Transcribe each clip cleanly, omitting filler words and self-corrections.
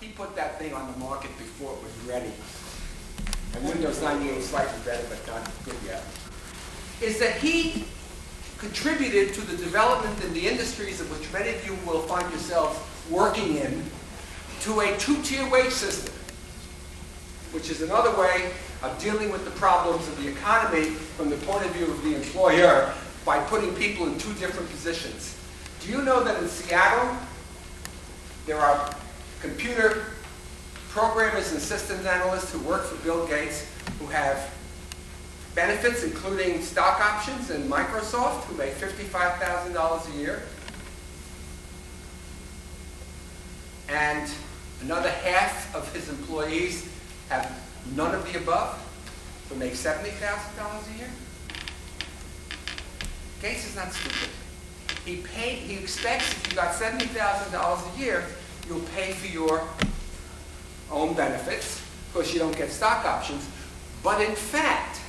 he put that thing on the market before it was ready. And Windows 98 is slightly better, but not good yet. Is that he contributed to the development in the industries of which many of you will find yourselves working in, to a two-tier wage system, which is another way of dealing with the problems of the economy from the point of view of the employer by putting people in two different positions. Do you know that in Seattle, there are computer programmers and systems analysts who work for Bill Gates who have benefits including stock options in Microsoft who make $55,000 a year? And another half of his employees have none of the above, who make $70,000 a year? Gates is not stupid. He expects if you got $70,000 a year, you'll pay for your own benefits, because you don't get stock options. But in fact,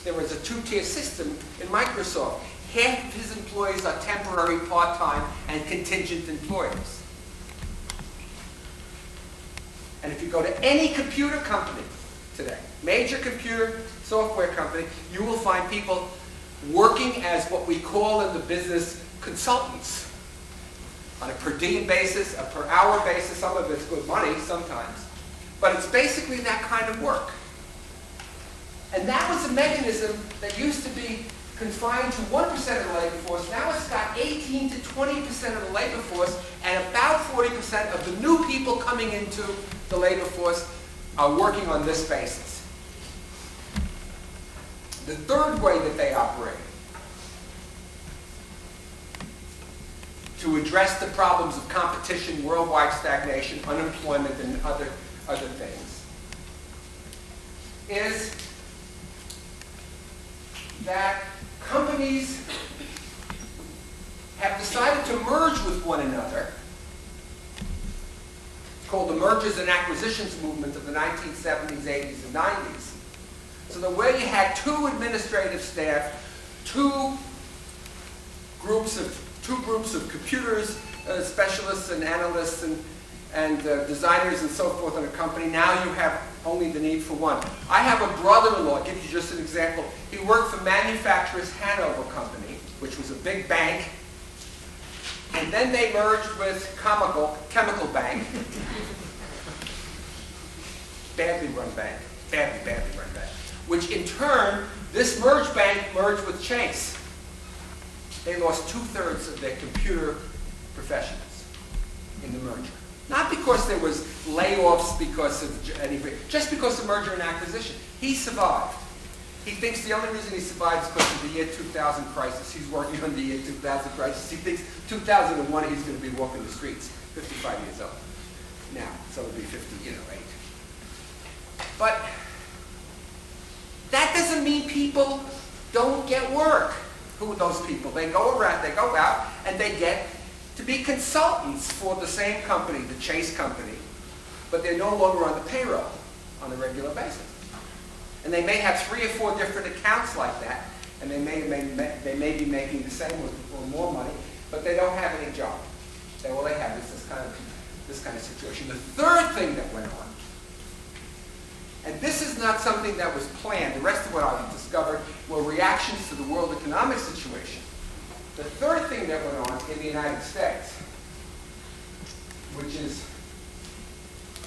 there was a two-tier system in Microsoft. Half of his employees are temporary, part-time, and contingent employers. And if you go to any computer company today, major computer software company, you will find people working as what we call in the business consultants on a per diem basis, a per hour basis. Some of it's good money sometimes, but it's basically that kind of work. And that was a mechanism that used to be confined to 1% of the labor force. Now it's got 18 to 20% of the labor force, and about 40% of the new people coming into the labor force are working on this basis. The third way that they operate to address the problems of competition, worldwide stagnation, unemployment, and other things is that companies have decided to merge with one another. It's called the mergers and acquisitions movement of the 1970s, 80s, and 90s. So the way you had two administrative staff, two groups of computers, specialists and analysts and designers and so forth in a company, now you have only the need for one. I have a brother-in-law, I'll give you just an example. He worked for Manufacturers Hanover Company, which was a big bank, and then they merged with Chemical Bank. Badly run bank, badly run bank. Which in turn, this merged bank merged with Chase. They lost 2/3 of their computer professionals in the merger. Not because there was layoffs because of anything, just because of merger and acquisition. He survived. He thinks the only reason he survived is because of the year 2000 crisis. He's working on the year 2000 crisis. He thinks 2001 he's going to be walking the streets, 55 years old now, so it'll be 58. But that doesn't mean people don't get work. Who are those people? They go around, they go out, and they get to be consultants for the same company, the Chase company, but they're no longer on the payroll on a regular basis. And they may have 3 or 4 different accounts like that, and they may be making the same or more money, but they don't have any job. All they have is this kind of situation. The third thing that went on, and this is not something that was planned. The rest of what I discovered were reactions to the world economic situation. The third thing that went on in the United States, which is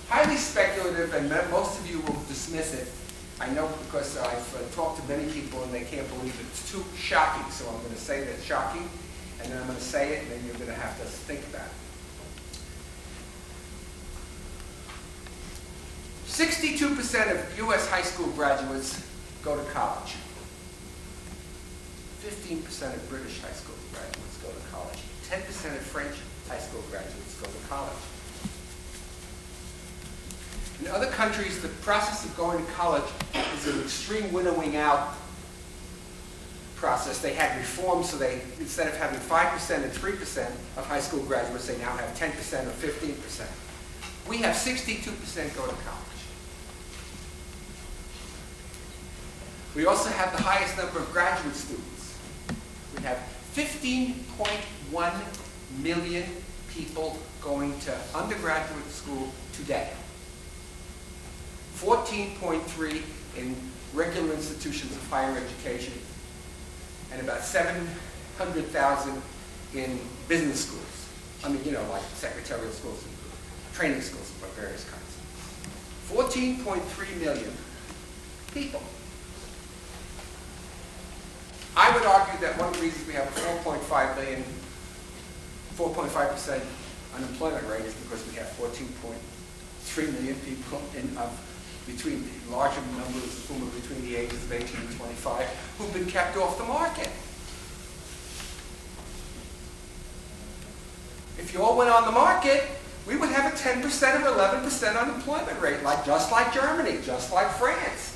highly speculative, and most of you will dismiss it. I know because I've talked to many people and they can't believe it. It's too shocking, so I'm going to say that it's shocking, and then I'm going to say it, and then you're going to have to think about it. 62% of U.S. high school graduates go to college. 15% of British high school graduates go to college. 10% of French high school graduates go to college. In other countries, the process of going to college is an extreme winnowing out process. They had reforms, so they, instead of having 5% and 3% of high school graduates, they now have 10% or 15%. We have 62% go to college. We also have the highest number of graduate students. We have 15.1 million people going to undergraduate school today. 14.3 in regular institutions of higher education, and about 700,000 in business schools. I mean, like secretarial schools and training schools of various kinds. 14.3 million people. I would argue that one of the reasons we have a 4.5% unemployment rate is because we have 14.3 million people between larger numbers of whom are between the ages of 18 and 25 who've been kept off the market. If you all went on the market, we would have a 10% or 11% unemployment rate, just like Germany, just like France.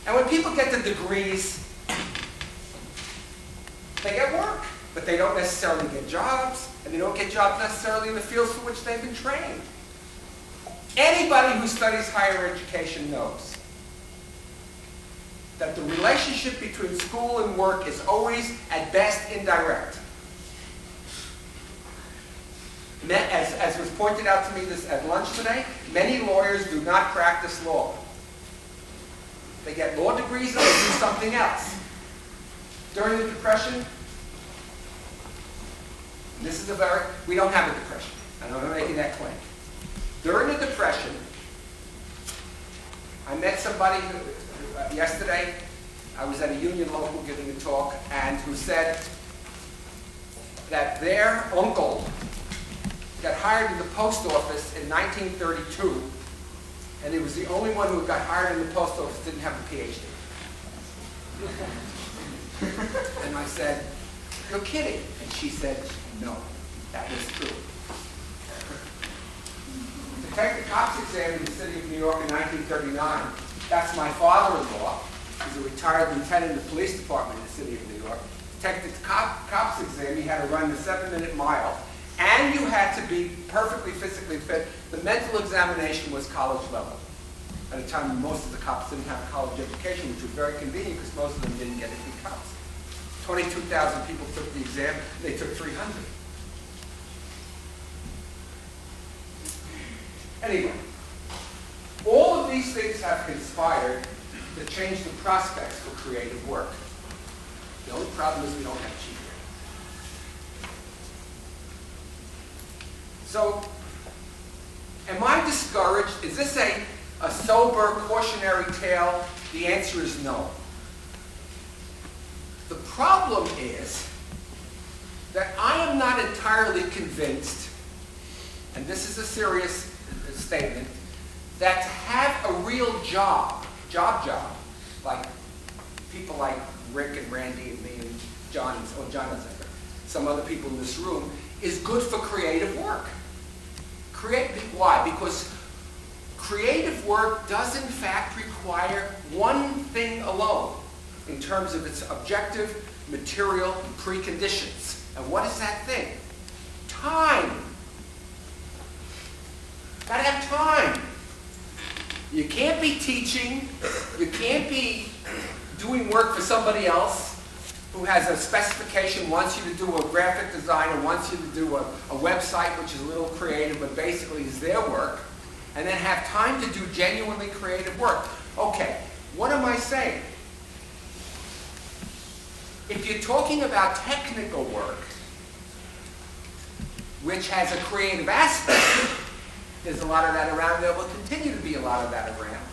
And when people get the degrees, they get work, but they don't necessarily get jobs, and they don't get jobs necessarily in the fields for which they've been trained. Anybody who studies higher education knows that the relationship between school and work is always, at best, indirect. As was pointed out to me at lunch today, many lawyers do not practice law. They get law degrees and they do something else. During the Depression, we don't have a depression. I'm not making that claim. During the Depression, I met somebody yesterday. I was at a union local giving a talk, and who said that their uncle got hired in the post office in 1932, and he was the only one who got hired in the post office didn't have a PhD. And I said, "You're kidding." And she said, "No, that was true." To take the cops exam in the city of New York in 1939, that's my father-in-law. He's a retired lieutenant in the police department in the city of New York. To take the cops exam, you had to run the 7-minute mile, and you had to be perfectly physically fit. The mental examination was college level. At a time when most of the cops didn't have a college education, which was very convenient because most of them didn't get to be cops. 22,000 people took the exam, they took 300. Anyway, all of these things have conspired to change the prospects for creative work. The only problem is we don't have cheap labor. So, am I discouraged? Is this a sober, cautionary tale? The answer is no. The problem is that I am not entirely convinced, and this is a serious statement, that to have a real job, like people like Rick and Randy and me and John and some other people in this room, is good for creative work. Why? Because creative work does in fact require one thing alone in terms of its objective, material, preconditions. And what is that thing? Time. Gotta have time. You can't be teaching, you can't be doing work for somebody else who has a specification, wants you to do a graphic design, or wants you to do a website which is a little creative, but basically is their work, and then have time to do genuinely creative work. Okay, what am I saying? If you're talking about technical work, which has a creative aspect, there's a lot of that around. There will continue to be a lot of that around.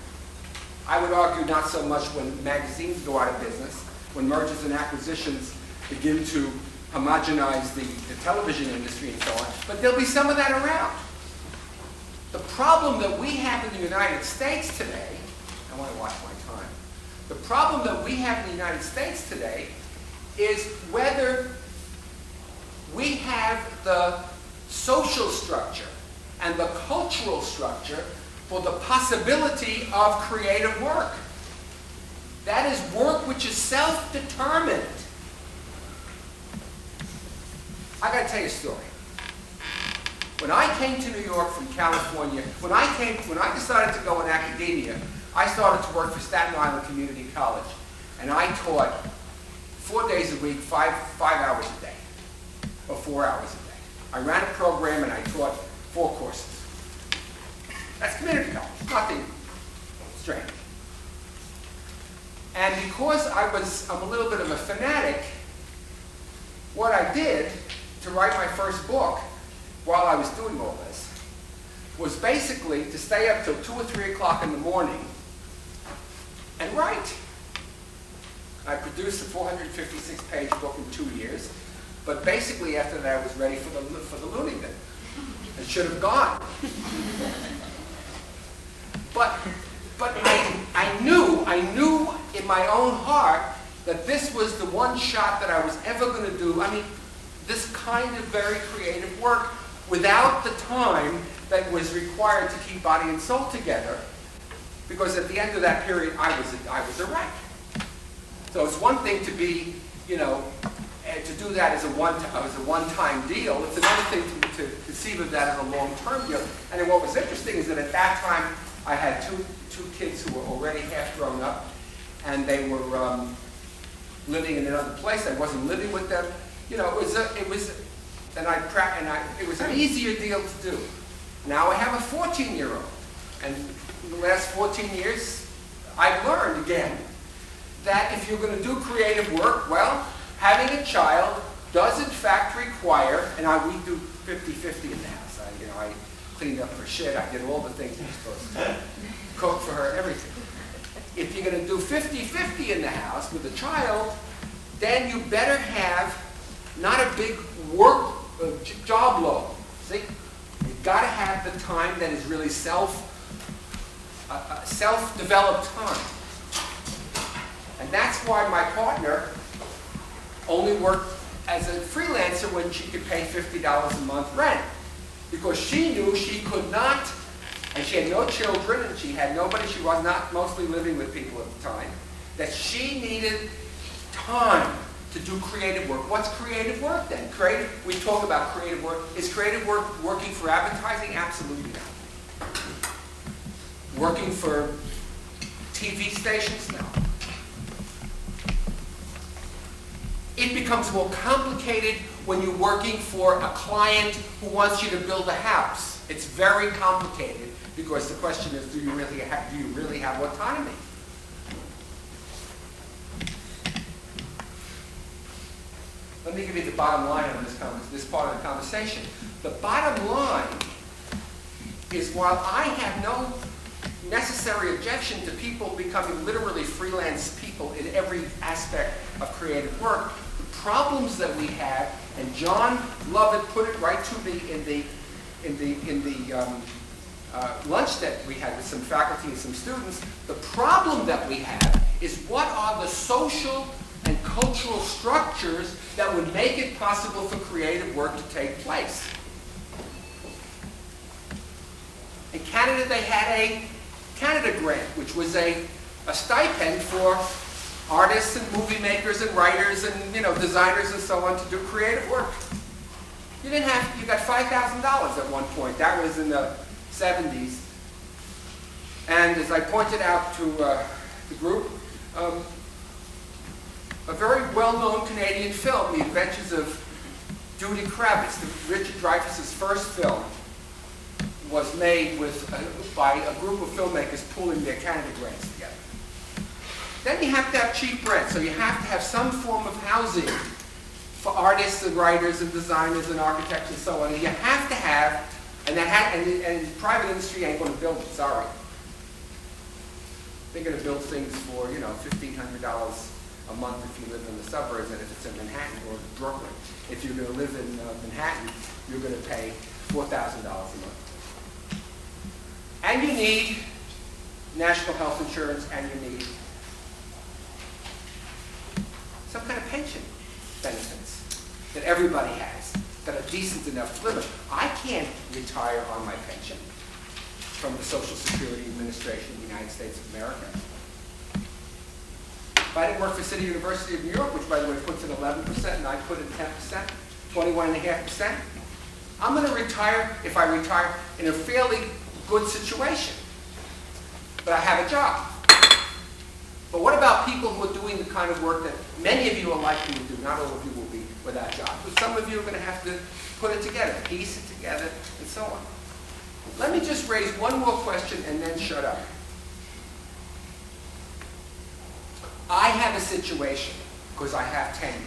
I would argue not so much when magazines go out of business, when mergers and acquisitions begin to homogenize the television industry and so on, but there'll be some of that around. The problem that we have in the United States today, I want to watch my time. The problem that we have in the United States today is whether we have the social structure and the cultural structure for the possibility of creative work. That is work which is self-determined. I got to tell you a story. When I came to New York from California, when I decided to go in academia, I started to work for Staten Island Community College, and I taught 4 days a week, five hours a day, or 4 hours a day. I ran a program and I taught 4 courses. That's community college, nothing strange. And because I'm a little bit of a fanatic, what I did to write my first book while I was doing all this was basically to stay up till 2 or 3 o'clock in the morning and write. I produced a 456-page book in 2 years, but basically after that I was ready for the loony bin. It should have gone. But I knew in my own heart that this was the one shot that I was ever going to do. I mean, this kind of very creative work without the time that was required to keep body and soul together, because at the end of that period, I was a wreck. So it's one thing to be, to do that as a one-time deal. It's another thing to conceive of that as a long-term deal. And then what was interesting is that at that time, I had two kids who were already half grown up, and they were living in another place. I wasn't living with them. It was an easier deal to do. Now I have a 14-year-old, and in the last 14 years, I've learned again that if you're going to do creative work, well, having a child does in fact require, and we do 50-50 in the house. I cleaned up her shit. I did all the things you're supposed to do. Cook for her, everything. If you're going to do 50-50 in the house with a child, then you better have not a big work job load. See, you've got to have the time that is really self-developed time. And that's why my partner only worked as a freelancer when she could pay $50 a month rent. Because she knew she could not, and she had no children, and she had nobody, she was not mostly living with people at the time, that she needed time to do creative work. What's creative work then? We talk about creative work. Is creative work working for advertising? Absolutely not. Working for TV stations? No. It becomes more complicated when you're working for a client who wants you to build a house. It's very complicated because the question is, do you really have autonomy? Let me give you the bottom line on this part of the conversation. The bottom line is, while I have no necessary objection to people becoming literally freelance people in every aspect of creative work, the problems that we have, and John Lovett put it right to me in the lunch that we had with some faculty and some students, the problem that we have is, what are the social and cultural structures that would make it possible for creative work to take place? In Canada, they had a Canada Grant, which was a stipend for artists and movie makers and writers and designers and so on to do creative work. You got $5,000 at one point. That was in the 70s. And as I pointed out to the group, a very well-known Canadian film, The Adventures of Judy Kravitz, Richard Dreyfuss's first film, was made by a group of filmmakers pooling their Canada grants together. Then you have to have cheap rent, so you have to have some form of housing for artists and writers and designers and architects and so on. And you have to have, and private industry ain't going to build it, sorry. They're going to build things for, $1,500 a month if you live in the suburbs, and if it's in Manhattan or Brooklyn. If you're going to live in Manhattan, you're going to pay $4,000 a month. And you need national health insurance, and you need some kind of pension benefits that everybody has that are decent enough to live on. I can't retire on my pension from the Social Security Administration of the United States of America. If I didn't work for City University of New York, which by the way puts in 11% and I put in 10%, 21.5%, I'm going to retire, if I retire, in a fairly good situation. But I have a job. But what about people who are doing the kind of work that many of you are likely to do? Not all of you will be without jobs, but some of you are going to have to put it together, piece it together, and so on. Let me just raise one more question and then shut up. I have a situation, because I have tenure,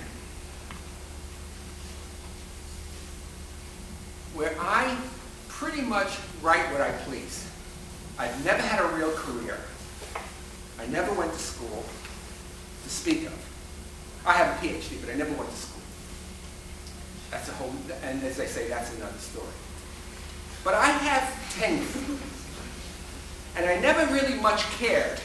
where I pretty much write what I please. I've never had a real career. I never went to school to speak of. I have a PhD, but I never went to school. That's a whole, and as they say, that's another story. But I have tenure. And I never really much cared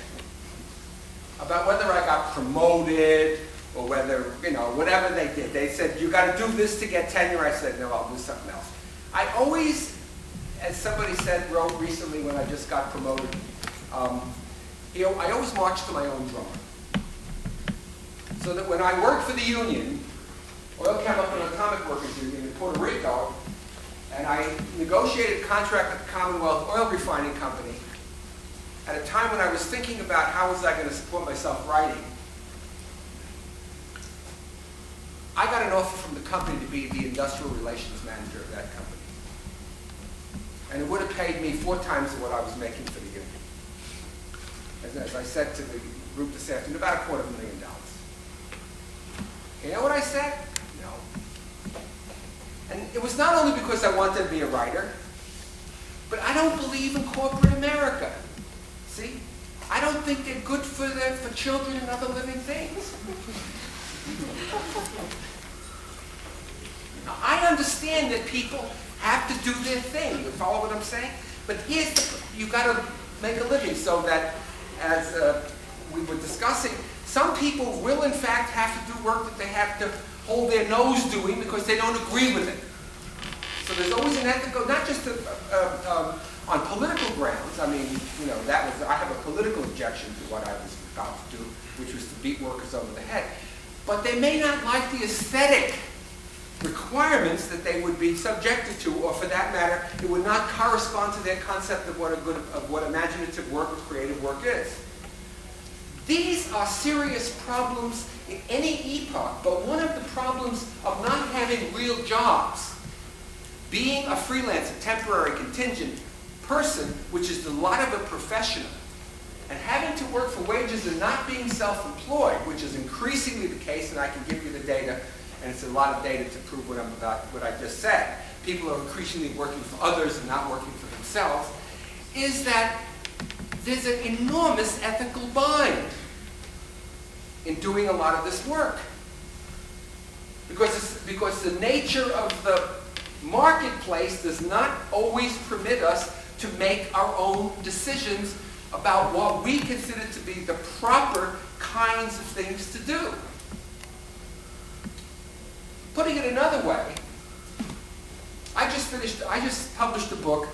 about whether I got promoted or whether, whatever they did. They said, you got to do this to get tenure. I said, no, I'll do something else. I always, as somebody wrote recently when I just got promoted, I always marched to my own drum. So that when I worked for the union, Oil Chemical and Atomic Workers Union in Puerto Rico, and I negotiated a contract with the Commonwealth Oil Refining Company at a time when I was thinking about how was I going to support myself writing. I got an offer from the company to be the industrial relations manager of that company. And it would have paid me 4 times what I was making for the union. As I said to the group this afternoon, about $250,000. You know what I said? No. And it was not only because I wanted to be a writer, but I don't believe in corporate America. See? I don't think they're good for children and other living things. Now, I understand that people have to do their thing. You follow what I'm saying? But you got to make a living, so that, as we were discussing, some people will in fact have to do work that they have to hold their nose doing because they don't agree with it. So there's always an ethical, not just on political grounds. I mean, I have a political objection to what I was about to do, which was to beat workers over the head. But they may not like the aesthetic requirements that they would be subjected to, or for that matter, it would not correspond to their concept of what imaginative work or creative work is. These are serious problems in any epoch, but one of the problems of not having real jobs, being a freelancer, temporary, contingent person, which is the lot of a professional, and having to work for wages and not being self-employed, which is increasingly the case, and I can give you the data, and it's a lot of data to prove what I just said. People are increasingly working for others and not working for themselves, is that there's an enormous ethical bind in doing a lot of this work. Because the nature of the marketplace does not always permit us to make our own decisions about what we consider to be the proper kinds of things to do. Putting it another way, I just published a book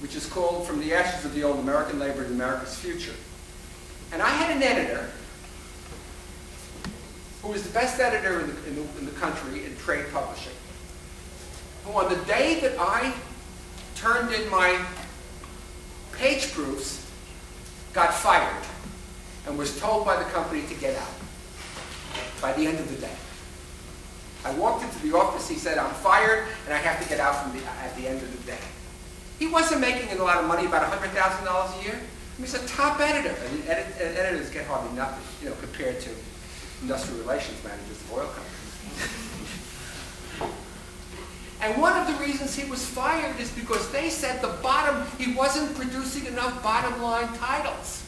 which is called From the Ashes of the Old American Labor to America's Future. And I had an editor who was the best editor in the country in trade publishing, who on the day that I turned in my page proofs got fired and was told by the company to get out by the end of the day. I walked into the office, he said, I'm fired and I have to get out at the end of the day. He wasn't making a lot of money, about $100,000 a year. He was a top editor, and editors get hardly nothing, compared to industrial relations managers of oil companies. And one of the reasons he was fired is because they said he wasn't producing enough bottom line titles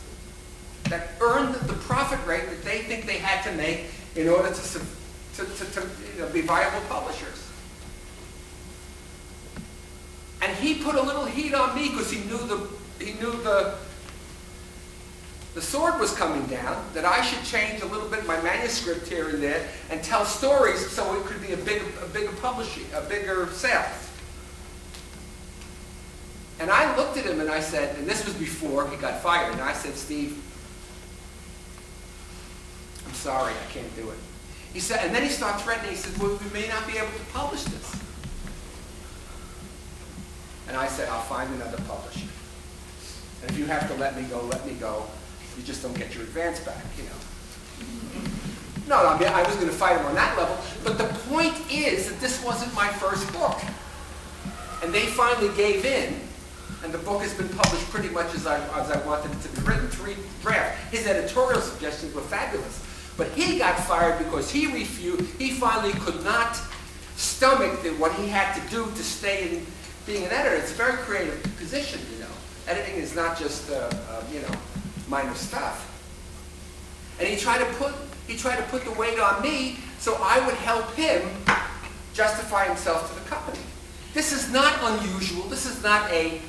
that earned the profit rate that they think they had to make in order to be viable publishers. And he put a little heat on me because he knew the sword was coming down, that I should change a little bit my manuscript here and there and tell stories so it could be a bigger publishing, a bigger sale. And I looked at him and I said, and this was before he got fired, and I said, Steve, I'm sorry, I can't do it. He said, and then he started threatening. He said, well, we may not be able to publish this. And I said, I'll find another publisher. And if you have to let me go, let me go. You just don't get your advance back, you know. No, I mean, I was going to fight him on that level, but the point is that this wasn't my first book. And they finally gave in, and the book has been published pretty much as I wanted it to be written, 3 drafts. His editorial suggestions were fabulous. But he got fired because he finally could not stomach what he had to do to stay in being an editor. It's a very creative position, you know. Editing is not just, you know, minor stuff. And he tried to put the weight on me so I would help him justify himself to the company. This is not unusual. This is not a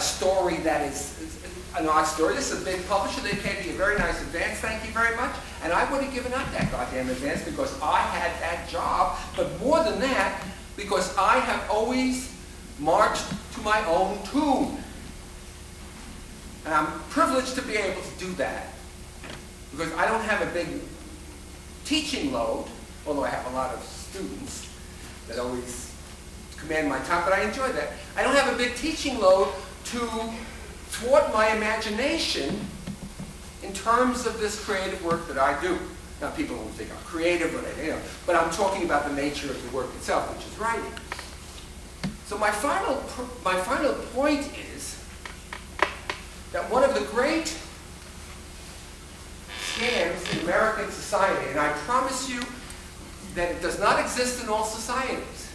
story that is an odd story. This is a big publisher. They paid me a very nice advance, thank you very much. And I would have given up that goddamn advance because I had that job. But more than that, because I have always marched to my own tune. And I'm privileged to be able to do that. Because I don't have a big teaching load, although I have a lot of students that always command my time, but I enjoy that. I don't have a big teaching load to thwart my imagination in terms of this creative work that I do. Now, people don't think I'm creative, but I'm talking about the nature of the work itself, which is writing. So my final point is that one of the great scams in American society, and I promise you that it does not exist in all societies.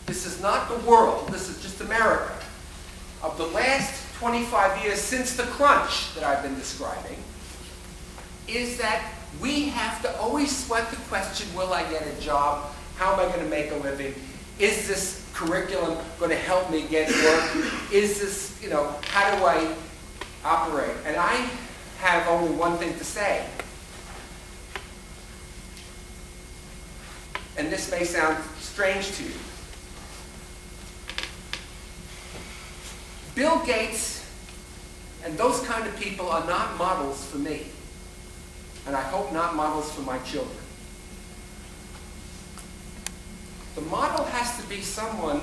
This is not the world, this is just America. Of the last 25 years since the crunch that I've been describing, is that we have to always sweat the question, will I get a job? How am I going to make a living? Is this curriculum going to help me get work? Is this, how do I operate? And I have only one thing to say. And this may sound strange to you. Bill Gates and those kind of people are not models for me. And I hope not models for my children. The model has to be someone,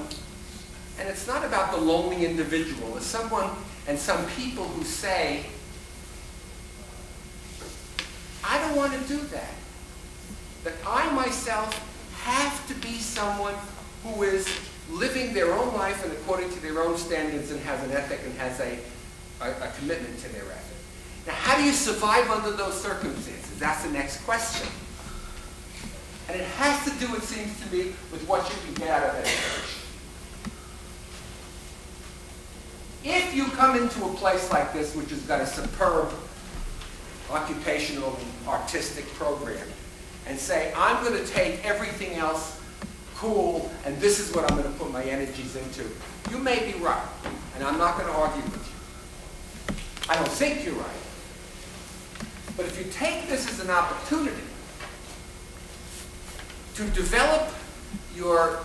and it's not about the lonely individual, it's someone and some people who say, I don't want to do that. That I myself have to be someone who is living their own life and according to their own standards and has an ethic and has a commitment to their ethic. Now, how do you survive under those circumstances? That's the next question. And it has to do, it seems to me, with what you can get out of education. If you come into a place like this, which has got a superb occupational and artistic program, and say, I'm going to take everything else cool, and this is what I'm going to put my energies into, you may be right, and I'm not going to argue with you. I don't think you're right. But if you take this as an opportunity to develop your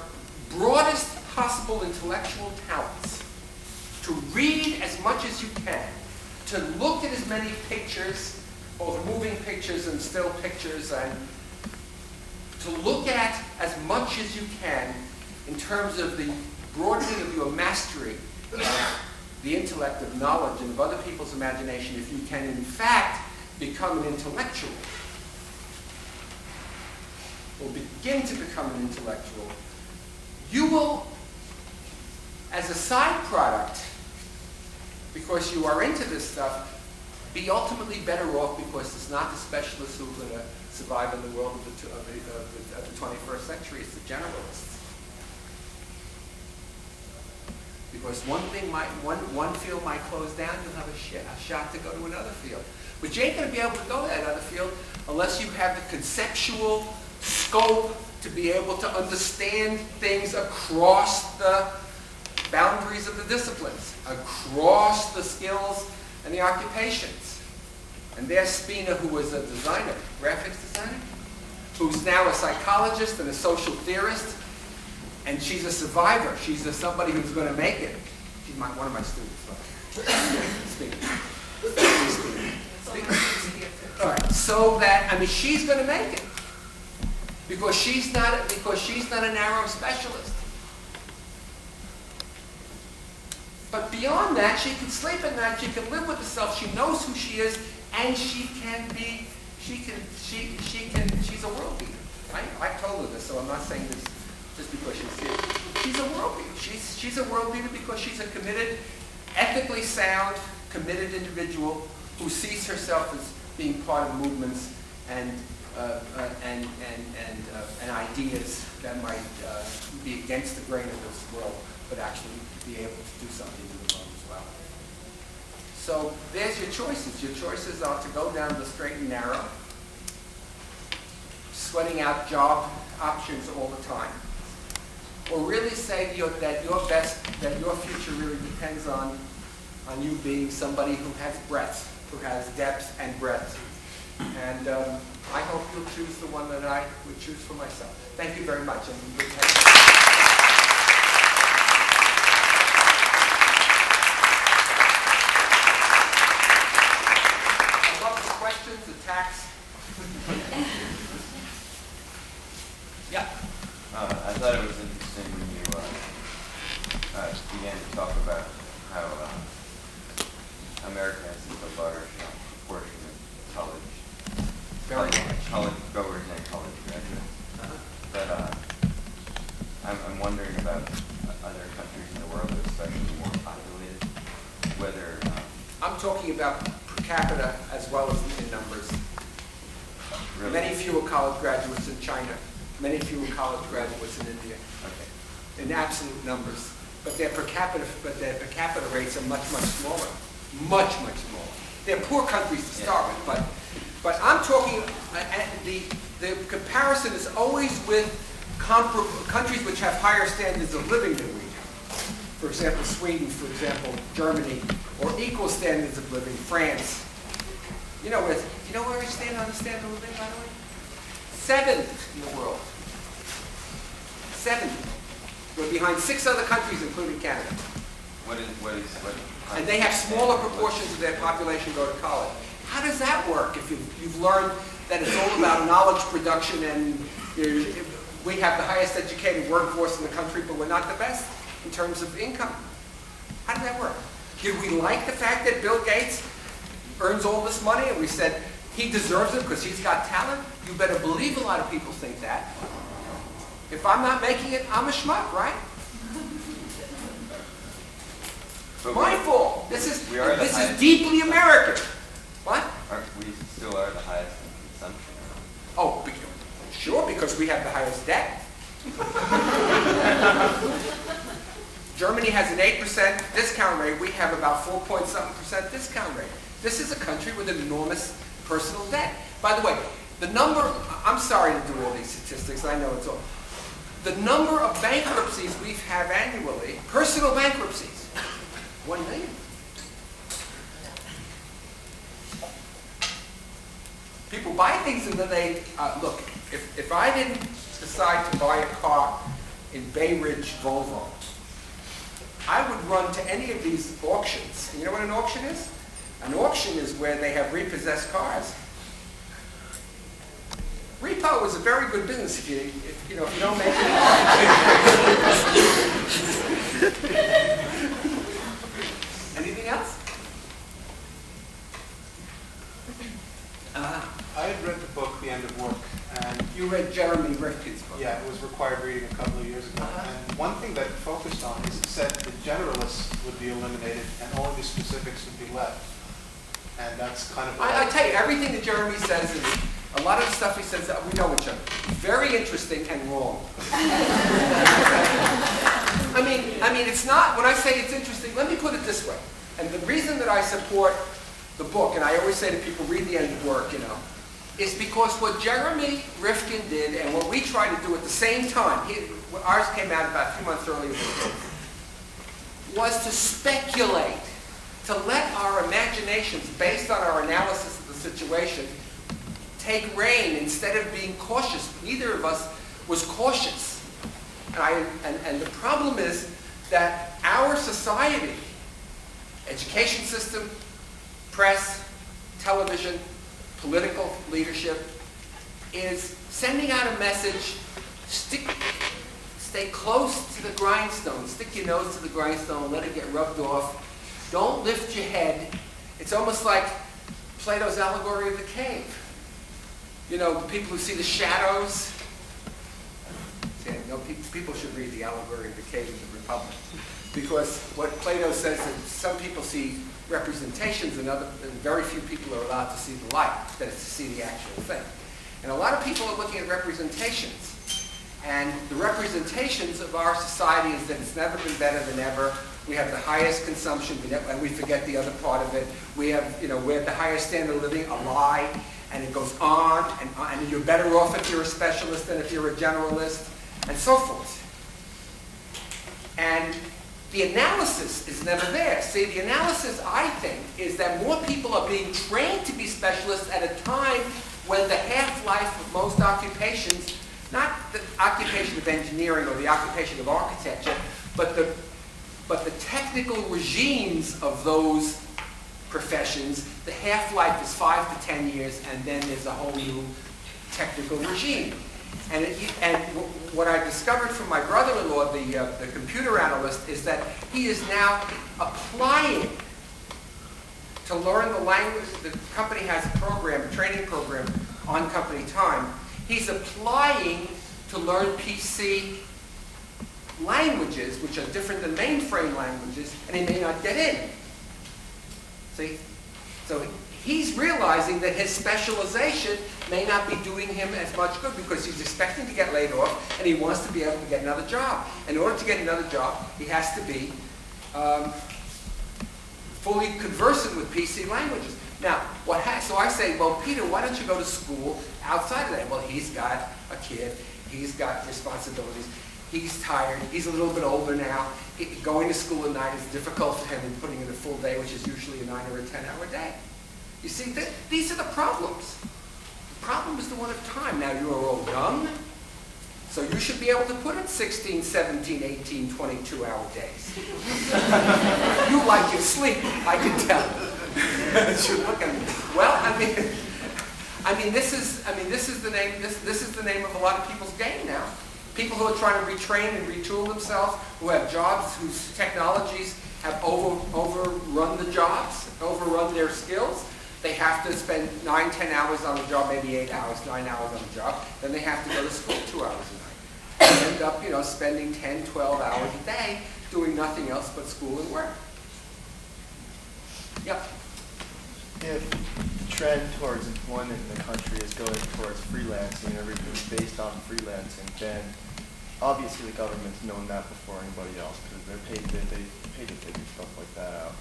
broadest possible intellectual talents, to read as much as you can, to look at as many pictures, both moving pictures and still pictures, and to look at as much as you can in terms of the broadening of your mastery of the intellect, of knowledge, and of other people's imagination, if you can in fact become an intellectual, or begin to become an intellectual, you will, as a side product, because you are into this stuff, be ultimately better off because it's not the specialists who are going to survive in the world of the 21st century, it's the generalists. Because one field might close down, you'll have a shot to go to another field. But you ain't going to be able to go to that other field unless you have the conceptual scope to be able to understand things across the boundaries of the disciplines, across the skills and the occupations. And there's Spina, who was a designer, graphics designer, who's now a psychologist and a social theorist, and she's a survivor. She's somebody who's going to make it. She's one of my students. Spina. All right. So that she's going to make it because she's not a narrow specialist. But beyond that, she can sleep at night, she can live with herself, she knows who she is, and she's a world beater. I told her this, so I'm not saying this just because she's here. She's a world beater. She's a world beater because she's a committed, ethically sound, committed individual who sees herself as being part of movements and ideas that might be against the grain of this world, but actually be able to do something in the world as well. So there's your choices. Your choices are to go down the straight and narrow, sweating out job options all the time, or really say that your future really depends on you being somebody who has breadth, who has depth and breadth. And I hope you'll choose the one that I would choose for myself. Thank you very much. And I love the questions, attacks. Yeah. I thought it was interesting when you began to talk about how America has such a large proportion of college goers and college graduates. But I'm wondering about other countries in the world that are especially more populated, whether... I'm talking about per capita as well as in numbers. Really? Many fewer college graduates in China, many fewer college graduates in India. Okay. In absolute numbers. But their per capita rates are much, much smaller. Much, much smaller. They're poor countries to start with, but I'm talking, the comparison is always with countries which have higher standards of living than we do. For example, Sweden, for example, Germany, or equal standards of living, France. You know where we stand on the standard of living, by the way? 7th in the world. 7th. We're behind 6 other countries, including Canada. And they have smaller proportions of their population go to college. How does that work if you've learned that it's all about knowledge production and we have the highest educated workforce in the country, but we're not the best in terms of income? How does that work? Did we like the fact that Bill Gates earns all this money and we said he deserves it because he's got talent? You better believe a lot of people think that. If I'm not making it, I'm a schmuck, right? My fault. This is deeply American. What? We still are the highest in consumption. Oh, sure, because we have the highest debt. Germany has an 8% discount rate. We have about 4-point-something% discount rate. This is a country with an enormous personal debt. By the way, the number, I'm sorry to do all these statistics, I know it's all. The number of bankruptcies we have annually, personal bankruptcies, 1 million. People buy things and then they, look, if I didn't decide to buy a car in Bay Ridge, Volvo, I would run to any of these auctions. You know what an auction is? An auction is where they have repossessed cars. Repo is a very good business if you don't make any money. Anything else? I had read the book, The End of Work, and you read Jeremy Rifkin's book. Yeah, it was required reading a couple of years ago. And one thing that it focused on is it said the generalists would be eliminated and only the specifics would be left. And that's kind of. I tell you, everything that Jeremy says is a lot of the stuff he says that we know each other. Very interesting and wrong. I mean, it's not. When I say it's interesting, let me put it this way. And the reason that I support the book, and I always say to people, read The End of Work, is because what Jeremy Rifkin did and what we try to do at the same time, ours came out about a few months earlier than his, was to speculate, to let our imaginations, based on our analysis of the situation, take reign instead of being cautious. Neither of us was cautious. And the problem is that our society, education system, press, television, political leadership, is sending out a message, Stay close to the grindstone. Stick your nose to the grindstone, let it get rubbed off. Don't lift your head. It's almost like Plato's allegory of the cave. You know, the people who see the shadows. See, no, people should read the allegory of the cave in the Republic. Because what Plato says that some people see representations and very few people are allowed to see the light, that is to see the actual thing. And a lot of people are looking at representations. And the representations of our society is that it's never been better than ever. We have the highest consumption, and we forget the other part of it. We have, we're at the highest standard of living, a lie, and it goes on, and you're better off if you're a specialist than if you're a generalist, and so forth. And the analysis is never there. See, the analysis, I think, is that more people are being trained to be specialists at a time when the half-life of most occupations, not the occupation of engineering or the occupation of architecture, but the technical regimes of those professions, the half-life is 5 to 10 years, and then there's a whole new technical regime. And what I discovered from my brother-in-law, the computer analyst, is that he is now applying to learn the language. The company has a program, a training program on company time. He's applying to learn PC languages, which are different than mainframe languages, and he may not get in. See? So he's realizing that his specialization may not be doing him as much good because he's expecting to get laid off and he wants to be able to get another job. In order to get another job, he has to be fully conversant with PC languages. Now, so I say, well, Peter, why don't you go to school outside of that? Well, he's got a kid. He's got responsibilities. He's tired. He's a little bit older now. Going to school at night is difficult for him and putting in a full day, which is usually a 9 or a 10-hour day. You see, these are the problems. The problem is the one of time. Now, you are all young, so you should be able to put in 16, 17, 18, 22-hour days. You like your sleep, I can tell. You look at me. Well, this is the name of a lot of people's game now. People who are trying to retrain and retool themselves, who have jobs whose technologies have overrun the jobs, overrun their skills. They have to spend 9, 10 hours on the job, maybe 8 hours, 9 hours on the job. Then they have to go to school 2 hours a night. And end up, spending 10, 12 hours a day doing nothing else but school and work. Yep. If the trend towards employment in the country is going towards freelancing, everything's based on freelancing, then obviously the government's known that before anybody else because they paid to figure stuff like that out.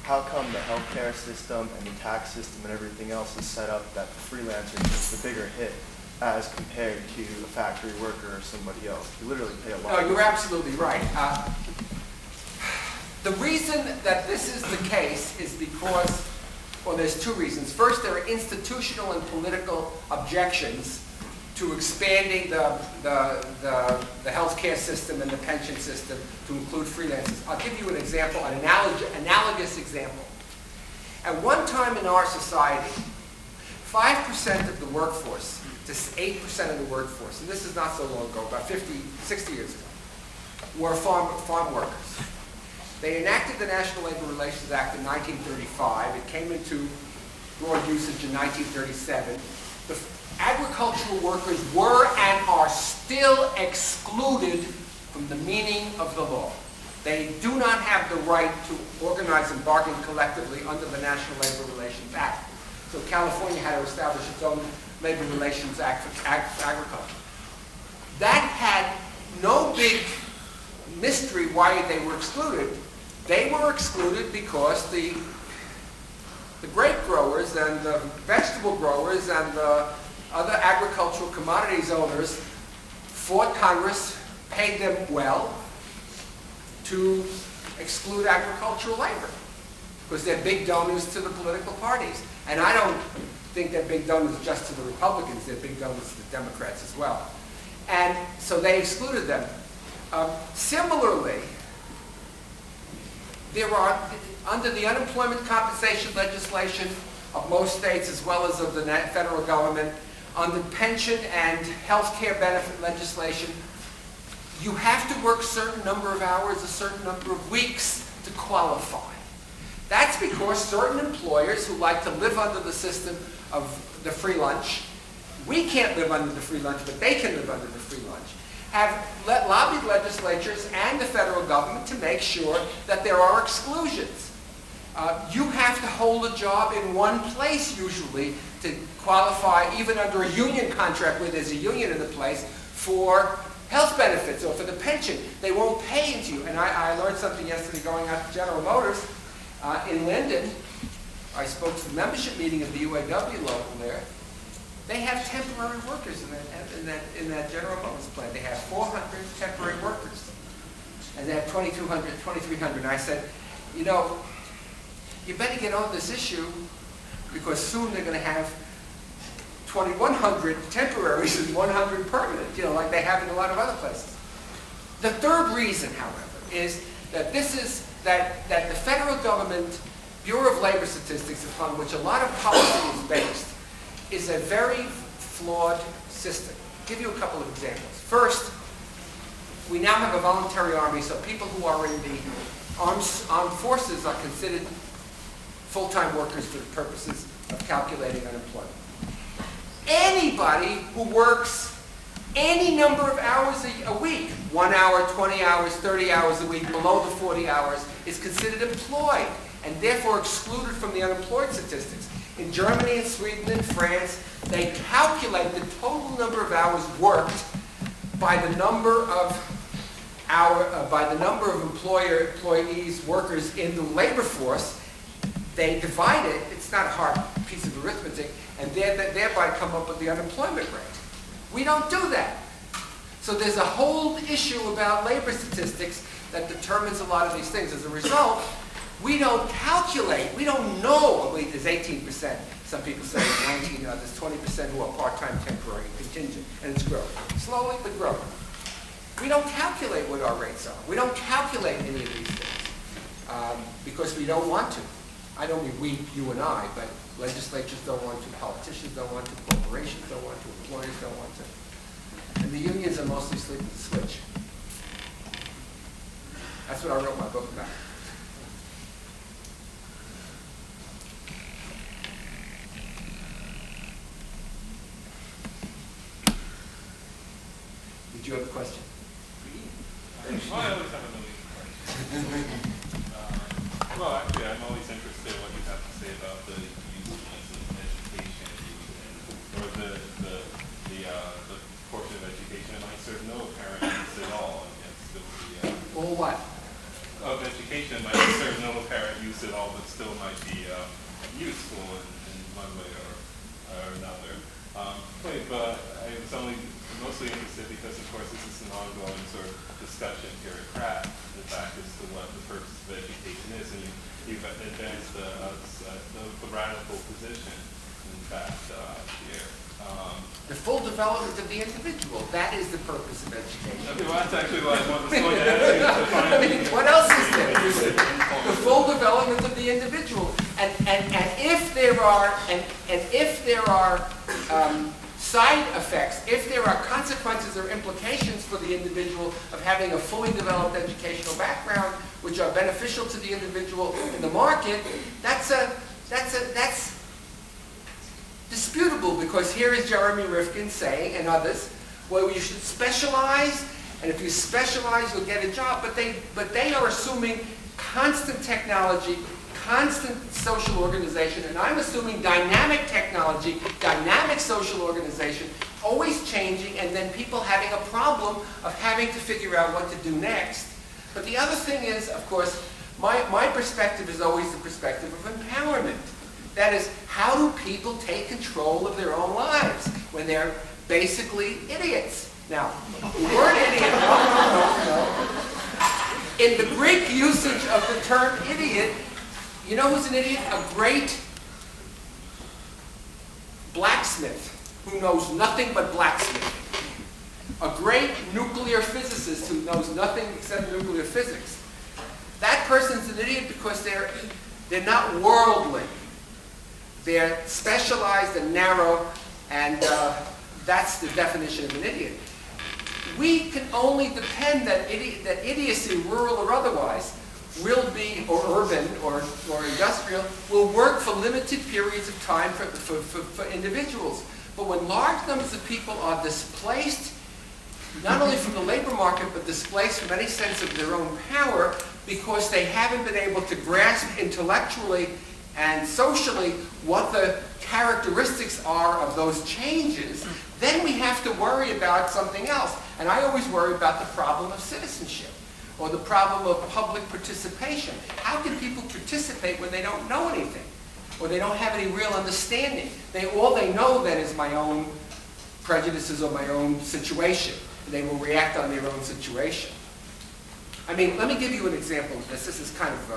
How come the healthcare system and the tax system and everything else is set up that the freelancer gets the bigger hit as compared to a factory worker or somebody else? You literally pay a lot. No, you're absolutely right. The reason that this is the case is because, well, there's two reasons. First, there are institutional and political objections to expanding the healthcare system and the pension system to include freelancers. I'll give you an example, an analogous example. At one time in our society, 5% of the workforce to 8% of the workforce, and this is not so long ago, about 50, 60 years ago, were farm workers. They enacted the National Labor Relations Act in 1935. It came into broad usage in 1937. The agricultural workers were and are still excluded from the meaning of the law. They do not have the right to organize and bargain collectively under the National Labor Relations Act. So California had to establish its own Labor Relations Act for agriculture. That had no big mystery why they were excluded. They were excluded because the grape growers and the vegetable growers and the other agricultural commodities owners fought Congress, paid them well to exclude agricultural labor because they're big donors to the political parties. And I don't think they're big donors just to the Republicans, they're big donors to the Democrats as well. And so they excluded them. Similarly, there are, under the unemployment compensation legislation of most states as well as of the federal government, under pension and health care benefit legislation, you have to work a certain number of hours, a certain number of weeks to qualify. That's because certain employers who like to live under the system of the free lunch, we can't live under the free lunch, but they can live under the free lunch, have lobbied legislatures and the federal government to make sure that there are exclusions. You have to hold a job in one place usually to qualify, even under a union contract where there's a union in the place, for health benefits or for the pension. They won't pay into you. And I learned something yesterday going out to General Motors in Linden. I spoke to the membership meeting of the UAW local there. They have temporary workers in that General Motors plant. They have 400 temporary workers. And they have 2,200, 2,300. And I said, you know, you better get on this issue because soon they're going to have 2,100 temporaries and 100 permanent, you know, like they have in a lot of other places. The third reason, however, is that that the federal government Bureau of Labor Statistics, upon which a lot of policy is based, is a very flawed system. I'll give you a couple of examples. First, we now have a voluntary army, so people who are in the armed forces are considered full-time workers for the purposes of calculating unemployment. Anybody who works any number of hours a week, 1 hour, 20 hours, 30 hours a week, below the 40 hours, is considered employed and therefore excluded from the unemployed statistics. In Germany and Sweden and France, they calculate the total number of hours worked by the number of employees, workers in the labor force. They divide it. It's not a hard piece of arithmetic, and thereby come up with the unemployment rate. We don't do that. So there's a whole issue about labor statistics that determines a lot of these things. As a result, we don't calculate. We don't know. Wait, there's 18%. Some people say 19. There's 20% who are part-time, temporary, contingent, and it's growing slowly but growing. We don't calculate what our rates are. We don't calculate any of these things because we don't want to. I don't mean we, you and I, but legislatures don't want to, politicians don't want to, corporations don't want to, employers don't want to. And the unions are mostly asleep at the switch. That's what I wrote my book about. Did you have a question? Well, I always have a million questions. Well, actually, I'm always interested in what you have to say about the use of education or the portion of education that might serve no apparent use at all, and yet still be Or what? of education might serve no apparent use at all, but still might be useful in one way or another. But I was only mostly interested because, of course, this is an ongoing sort of discussion here at Pratt, the fact as to what the purpose of education is, and you've advanced the radical position, in fact, here. The full development of the individual. That is the purpose of education. Okay, well, that's actually what I was going to ask you to find. I mean, what else is there? The full development of the individual. And if there are side effects, if there are consequences or implications for the individual of having a fully developed educational background, which are beneficial to the individual in the market, that's disputable, because here is Jeremy Rifkin saying, and others, well, you should specialize, and if you specialize, you'll get a job. But they are assuming constant technology, constant social organization, and I'm assuming dynamic technology, dynamic social organization, always changing, and then people having a problem of having to figure out what to do next. But the other thing is, of course, my perspective is always the perspective of empowerment. That is, how do people take control of their own lives when they're basically idiots? Now, the word idiot, no. In the Greek usage of the term idiot, you know who's an idiot? A great blacksmith who knows nothing but blacksmithing. A great nuclear physicist who knows nothing except nuclear physics. That person's an idiot because they're not worldly. They're specialized and narrow, and that's the definition of an idiot. we can only depend that idiocy, rural or otherwise, will be, or urban or industrial, will work for limited periods of time for individuals. But when large numbers of people are displaced, not only from the labor market, but displaced from any sense of their own power, because they haven't been able to grasp intellectually and socially what the characteristics are of those changes, then we have to worry about something else. And I always worry about the problem of citizenship, or the problem of public participation. How can people participate when they don't know anything, or they don't have any real understanding? All they know then is my own prejudices or my own situation. They will react on their own situation. I mean, let me give you an example of this. This is kind of,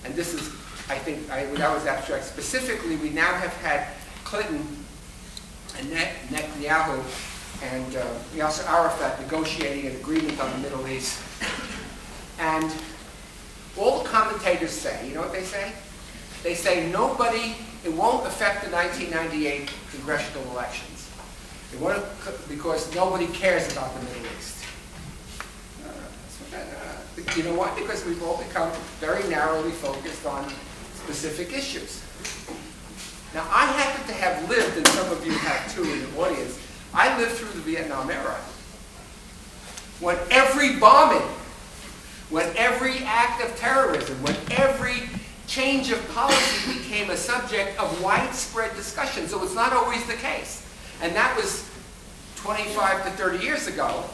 and this is, I think, that was abstract. Specifically, we now have had Clinton and Netanyahu and Yasser Arafat negotiating an agreement on the Middle East. And all the commentators say, you know what they say? They say it won't affect the 1998 congressional elections. It won't, because nobody cares about the Middle East. You know why? Because we've all become very narrowly focused on specific issues. Now, I happen to have lived, and some of you have too in the audience, I lived through the Vietnam era. When every bombing, when every act of terrorism, when every change of policy became a subject of widespread discussion. So it's not always the case. And that was 25 to 30 years ago.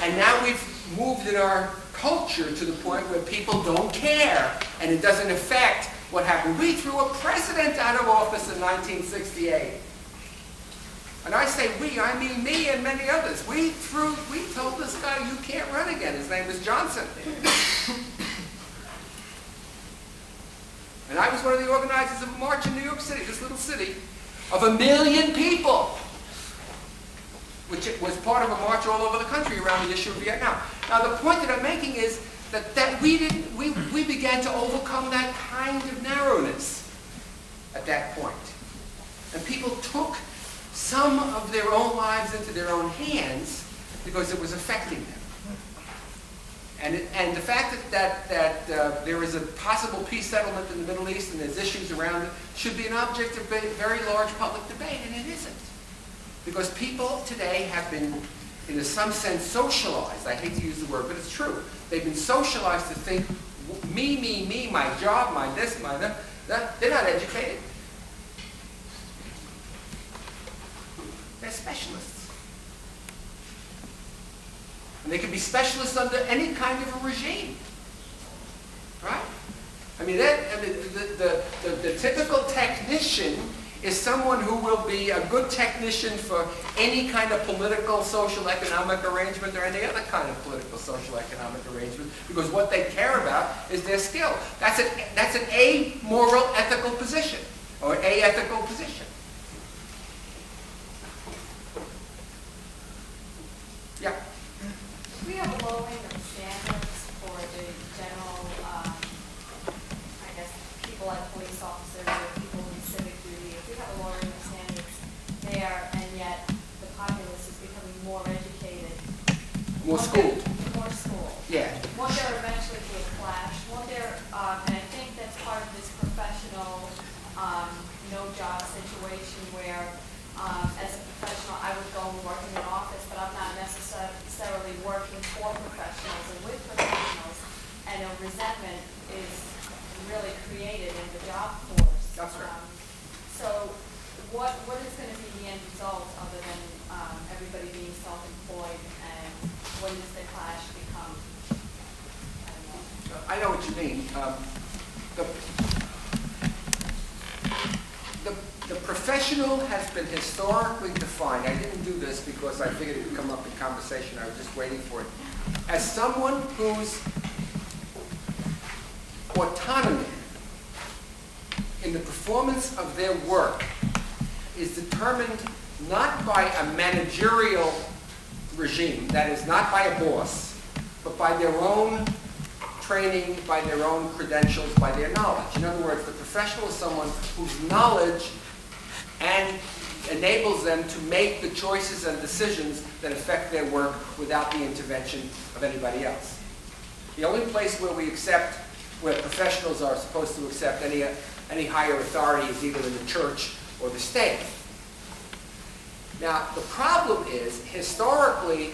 And now we've moved in our culture to the point where people don't care, and it doesn't affect what happened. We threw a president out of office in 1968. And I say we, I mean me and many others. We told this guy, you can't run again. His name was Johnson. And I was one of the organizers of a march in New York City, this little city, of 1 million people, which was part of a march all over the country around the issue of Vietnam. Now, the point that I'm making is that we began to overcome that kind of narrowness at that point. And people took some of their own lives into their own hands because it was affecting them. And the fact that there is a possible peace settlement in the Middle East and there's issues around it should be an object of very large public debate, and it isn't. Because people today have been, in some sense, socialized. I hate to use the word, but it's true. They've been socialized to think, me, my job, my this, my that. They're not educated. They're specialists. And they can be specialists under any kind of a regime. Right? I mean, the typical technician is someone who will be a good technician for any kind of political, social, economic arrangement or any other kind of political, social, economic arrangement, because what they care about is their skill. That's an amoral ethical position, or aethical position. Yeah. We have a lowering of standards for the general, I guess, people like police officers or people in civic duty. If we have a lowering of standards there, and yet the populace is becoming more educated. More schooled. More schooled. Yeah. Won't there eventually be a clash? Won't there, and I think that's part of this professional no-job situation where as a professional, I would go and work in an office, but I'm not necessarily working for professionals and with professionals, and a resentment is really created in the job force. That's right. So what is going to be the end result other than everybody being self-employed, and when does the clash become, I don't know. I know what you mean. The professional has been historically defined. I didn't do this because I figured it would come up in conversation. I was just waiting for it. As someone whose autonomy in the performance of their work is determined not by a managerial regime, that is, not by a boss, but by their own training, by their own credentials, by their knowledge. In other words, the professional is someone whose knowledge and enables them to make the choices and decisions that affect their work without the intervention of anybody else. The only place where we accept, where professionals are supposed to accept any higher authority is either in the church or the state. Now, the problem is, historically,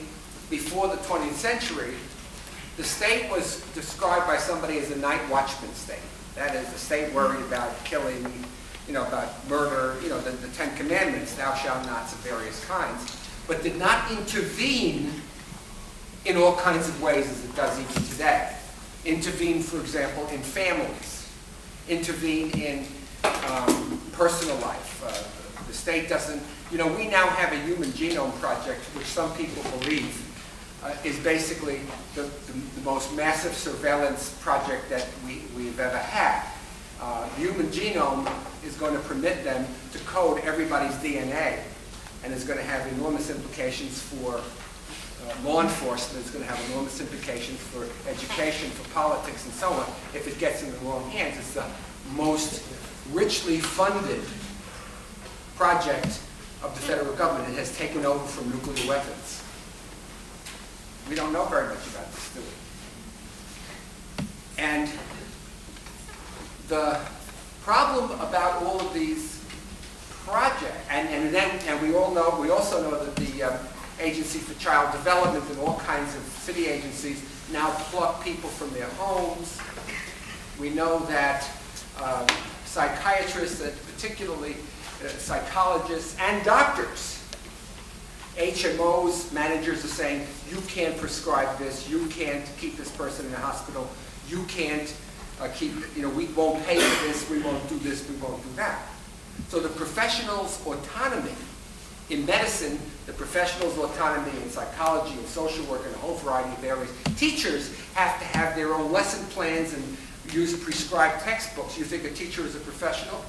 before the 20th century, the state was described by somebody as a night watchman state. That is, the state worried about killing, about murder, the Ten Commandments, thou shalt nots of various kinds, but did not intervene in all kinds of ways as it does even today. Intervene, for example, in families. Intervene in personal life. The state doesn't, we now have a human genome project, which some people believe is basically the most massive surveillance project that we've ever had. The human genome is going to permit them to code everybody's DNA, and is going to have enormous implications for law enforcement. It's going to have enormous implications for education, for politics, and so on. If it gets in the wrong hands, it's the most richly funded project of the federal government. It has taken over from nuclear weapons. We don't know very much about this, do we? And the problem about all of these projects, and we also know that the Agency for Child Development and all kinds of city agencies now pluck people from their homes. We know that psychiatrists, particularly psychologists and doctors, HMOs, managers are saying, you can't prescribe this, you can't keep this person in the hospital, you can't we won't pay for this, we won't do this, we won't do that. So the professional's autonomy in medicine, the professional's autonomy in psychology and social work and a whole variety of areas. Teachers have to have their own lesson plans and use prescribed textbooks. You think a teacher is a professional?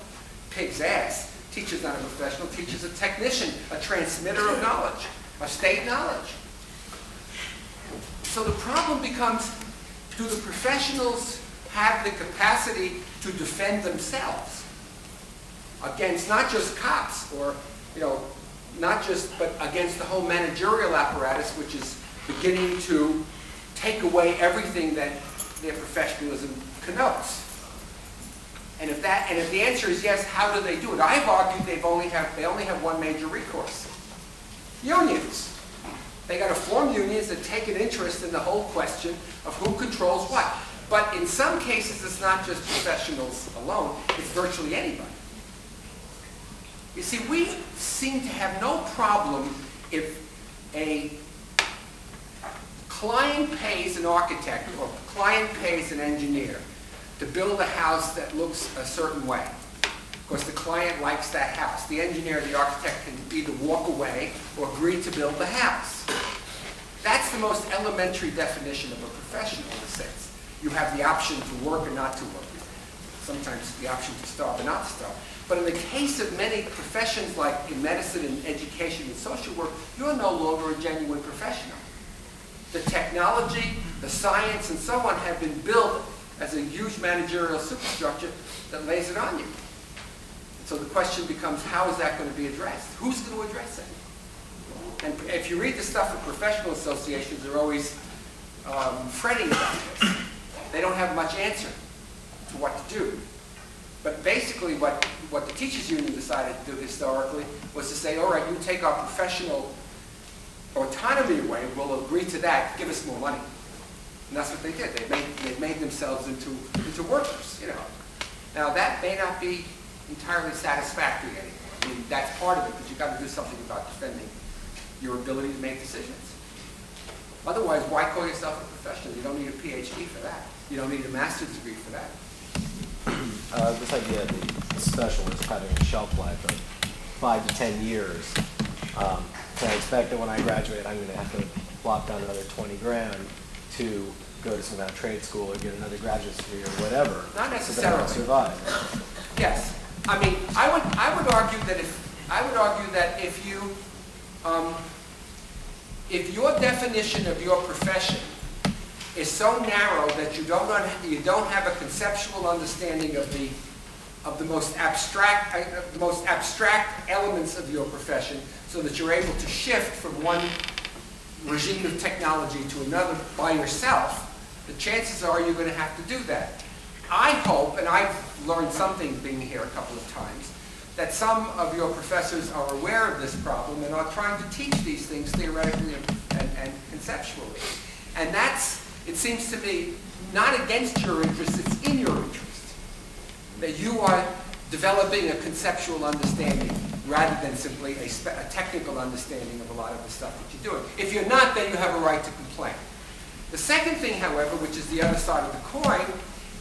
Pig's ass. Teacher's not a professional. Teacher's a technician, a transmitter of knowledge, of state knowledge. So the problem becomes, do the professionals have the capacity to defend themselves against not just cops or, but against the whole managerial apparatus, which is beginning to take away everything that their professionalism connotes? And if the answer is yes, how do they do it? I've argued they only have one major recourse: unions. They got to form unions that take an interest in the whole question of who controls what. But in some cases, it's not just professionals alone; it's virtually anybody. You see, we seem to have no problem if a client pays an architect or client pays an engineer to build a house that looks a certain way, because the client likes that house. The engineer or the architect can either walk away or agree to build the house. That's the most elementary definition of a professional in a sense. You have the option to work or not to work. Sometimes the option to starve or not to starve. But in the case of many professions like in medicine and education and social work, you're no longer a genuine professional. The technology, the science, and so on have been built as a huge managerial superstructure that lays it on you. So the question becomes, how is that going to be addressed? Who's going to address it? And if you read the stuff of professional associations, they're always fretting about this. They don't have much answer to what to do. But basically what the teachers union decided to do historically was to say, all right, you take our professional autonomy away, we'll agree to that, give us more money. And that's what they did. They made themselves into workers, Now that may not be entirely satisfactory anymore. I mean, that's part of it, but you've got to do something about defending your ability to make decisions. Otherwise, why call yourself a professional? You don't need a PhD for that. You don't need a master's degree for that. This idea of the specialist having a shelf life of 5 to 10 years, can I expect that when I graduate, I'm going to have to plop down another 20 grand to go to some kind of trade school or get another graduate degree or whatever? Not necessarily. So that I can survive. Yes, I mean, I would argue that if your definition of your profession is so narrow that you don't have a conceptual understanding of the of the most abstract elements of your profession, so that you're able to shift from one regime of technology to another by yourself, the chances are you're going to have to do that. I hope, and I've learned something being here a couple of times, that some of your professors are aware of this problem and are trying to teach these things theoretically and conceptually. And that's, it seems to me, not against your interest, it's in your interest. That you are developing a conceptual understanding rather than simply a technical understanding of a lot of the stuff that you're doing. If you're not, then you have a right to complain. The second thing, however, which is the other side of the coin,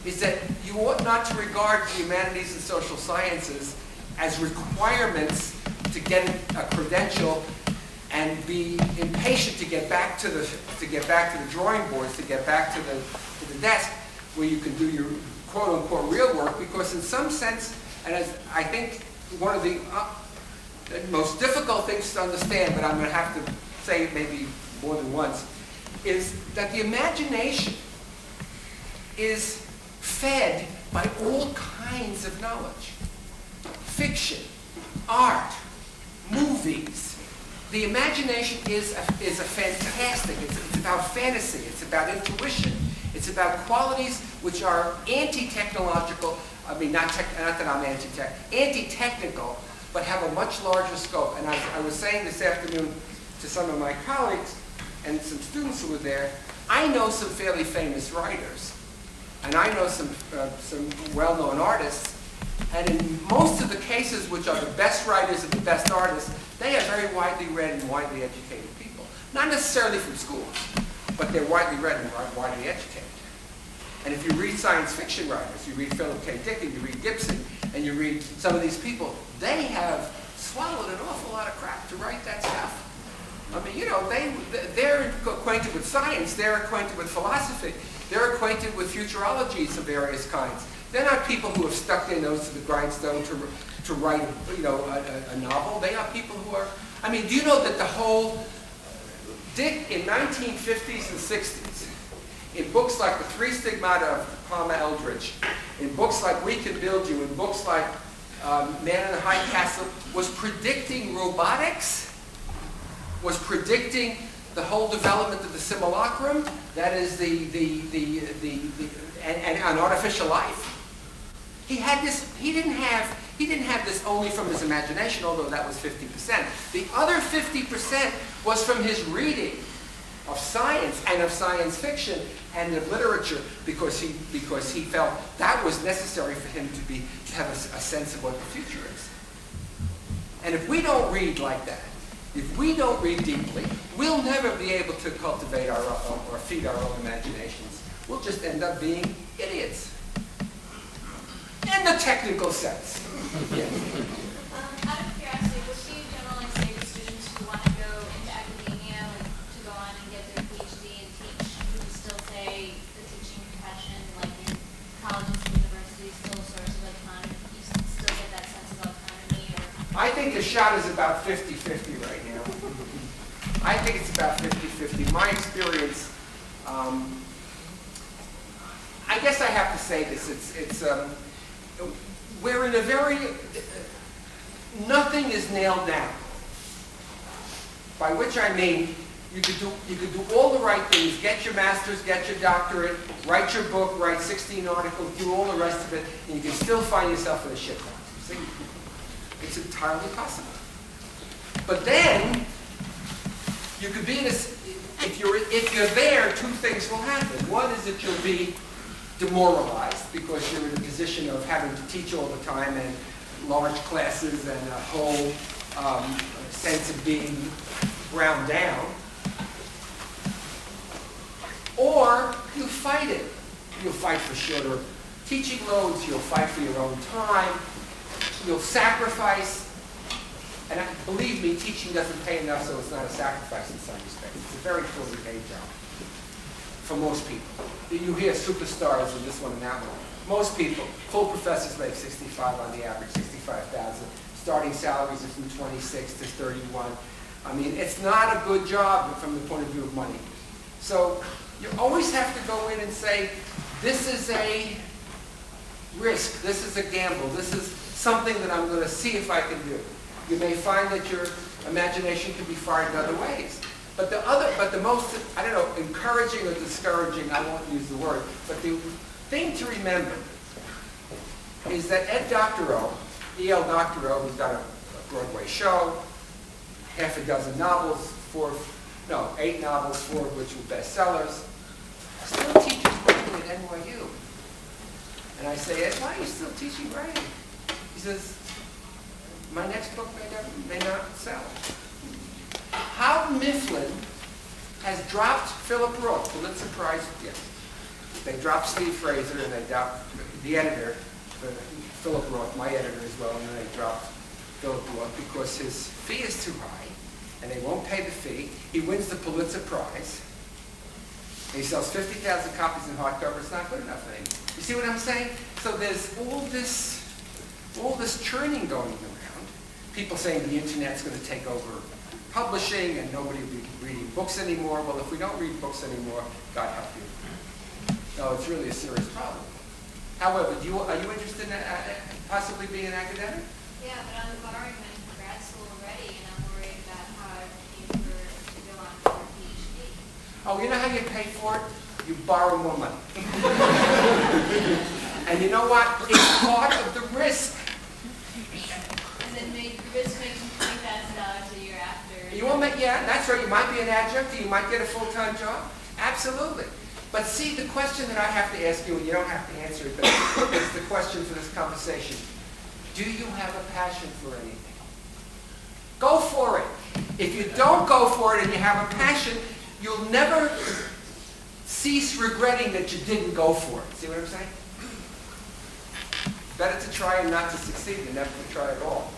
is that you ought not to regard the humanities and social sciences as requirements to get a credential and be impatient to get back to the drawing boards, to get back to the desk where you can do your quote-unquote real work, because in some sense, and as I think one of the most difficult things to understand, but I'm going to have to say it maybe more than once, is that the imagination is fed by all kinds of knowledge. Fiction, art, movies. The imagination is a fantastic, it's about fantasy, it's about intuition, it's about qualities which are anti-technological, I mean, not that I'm anti-technical, but have a much larger scope. And I was saying this afternoon to some of my colleagues and some students who were there, I know some fairly famous writers, and I know some well-known artists, and in most of the cases which are the best writers and the best artists, they are very widely read and widely educated people. Not necessarily from schools, but they're widely read and widely educated. And if you read science fiction writers, you read Philip K. Dick, and you read Gibson, and you read some of these people, they have swallowed an awful lot of crap to write that stuff. I mean, you know, they're acquainted with science, they're acquainted with philosophy, they're acquainted with futurologies of various kinds. They're not people who have stuck their nose to the grindstone to write, you know, a novel. They are people who are, I mean, do you know that the whole, Dick in 1950s and 60s, in books like The Three Stigmata of Palmer Eldritch, in books like We Can Build You, in books like Man in the High Castle, was predicting robotics, was predicting the whole development of the simulacrum, that is and artificial life. He had this, he didn't have this only from his imagination, although that was 50%. The other 50% was from his reading of science and of science fiction and of literature, because he felt that was necessary for him to have a sense of what the future is. And if we don't read like that, if we don't read deeply, we'll never be able to cultivate or feed our own imaginations. We'll just end up being idiots. In the technical sense. Yes. Out of curiosity, what do you generally say to students who want to go into academia, like to go on and get their PhD and teach, who still say the teaching profession, like in colleges and universities, still a source of autonomy? You still get that sense of autonomy? I think the shot is about 50-50 right now. I think it's about 50-50. My experience, I guess I have to say this, we're in a very, nothing is nailed down. By which I mean, you could do all the right things, get your master's, get your doctorate, write your book, write 16 articles, do all the rest of it, and you can still find yourself in a shitbox. You see? It's entirely possible. But then, you could be in this, if you're there, two things will happen. One is that you'll be demoralized because you're in a position of having to teach all the time and large classes and a whole sense of being ground down. Or you fight it. You'll fight for shorter teaching loads, you'll fight for your own time, you'll sacrifice. And believe me, teaching doesn't pay enough, so it's not a sacrifice in some respects. It's a very poorly paid job for most people. You hear superstars in this one and that one. Most people, full professors make 65 on the average, 65,000. Starting salaries are from 26 to 31. I mean, it's not a good job from the point of view of money. So you always have to go in and say, this is a risk. This is a gamble. This is something that I'm going to see if I can do. You may find that your imagination can be fired in other ways. But the most, I don't know, encouraging or discouraging, I won't use the word, but the thing to remember is that Ed Doctorow, E.L. Doctorow, who's got a Broadway show, half a dozen novels, 8 novels, 4 of which were bestsellers, still teaches writing at NYU. And I say, Ed, why are you still teaching writing? He says, my next book may not sell. Howard Mifflin has dropped Philip Roth, Pulitzer Prize, yes. They dropped Steve Fraser and they dropped the editor, Philip Roth, my editor as well, and then they dropped Philip Roth because his fee is too high and they won't pay the fee. He wins the Pulitzer Prize. And he sells 50,000 copies in hardcover. It's not good enough anymore. You see what I'm saying? So there's all this churning going around. People saying the internet's going to take over publishing and nobody will be reading books anymore. Well, if we don't read books anymore, God help you. No, it's really a serious problem. However, are you interested in possibly being an academic? Yeah, but I'm borrowing money for grad school already, and I'm worried about how I pay to go on for a PhD. Oh, you know how you pay for it? You borrow more money. And you know what? It's part of the risk. And then the risk makes me $20,000 a year after. You won't make, yeah, that's right. You might be an adjunct, you might get a full-time job. Absolutely. But see, the question that I have to ask you, and you don't have to answer it, but it's the question for this conversation. Do you have a passion for anything? Go for it. If you don't go for it and you have a passion, you'll never cease regretting that you didn't go for it. See what I'm saying? Better to try and not to succeed than never to try at all.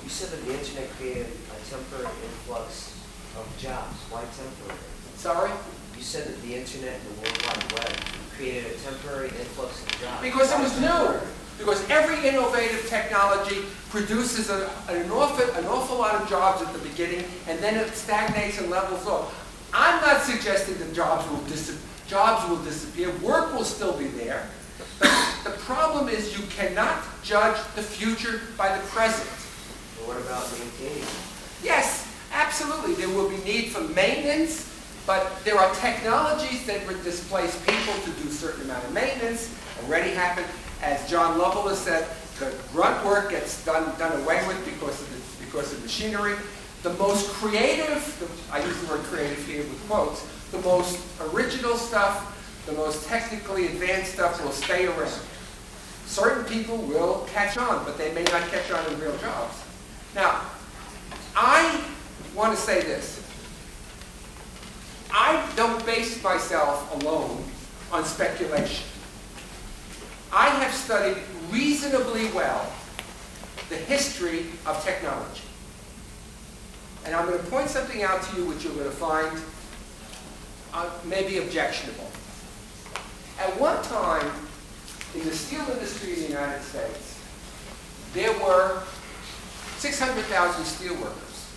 You said that the internet created a temporary influx of jobs. Why temporary? Sorry? You said that the internet and the World Wide Web created a temporary influx of jobs. Because it was new. Because every innovative technology produces an awful lot of jobs at the beginning, and then it stagnates and levels off. I'm not suggesting that jobs will disappear. Work will still be there. But the problem is you cannot judge the future by the present. But what about maintaining? Yes, absolutely. There will be need for maintenance, but there are technologies that would displace people to do a certain amount of maintenance. Already happened. As John Lovell has said, the grunt work gets done away with because of machinery. The most creative, I use the word creative here with quotes, the most original stuff, the most technically advanced stuff will stay around. Certain people will catch on, but they may not catch on in real jobs. Now, I want to say this. I don't base myself alone on speculation. I have studied reasonably well the history of technology. And I'm going to point something out to you which you're going to find maybe objectionable. At one time, in the steel industry in the United States, there were 600,000 steel workers.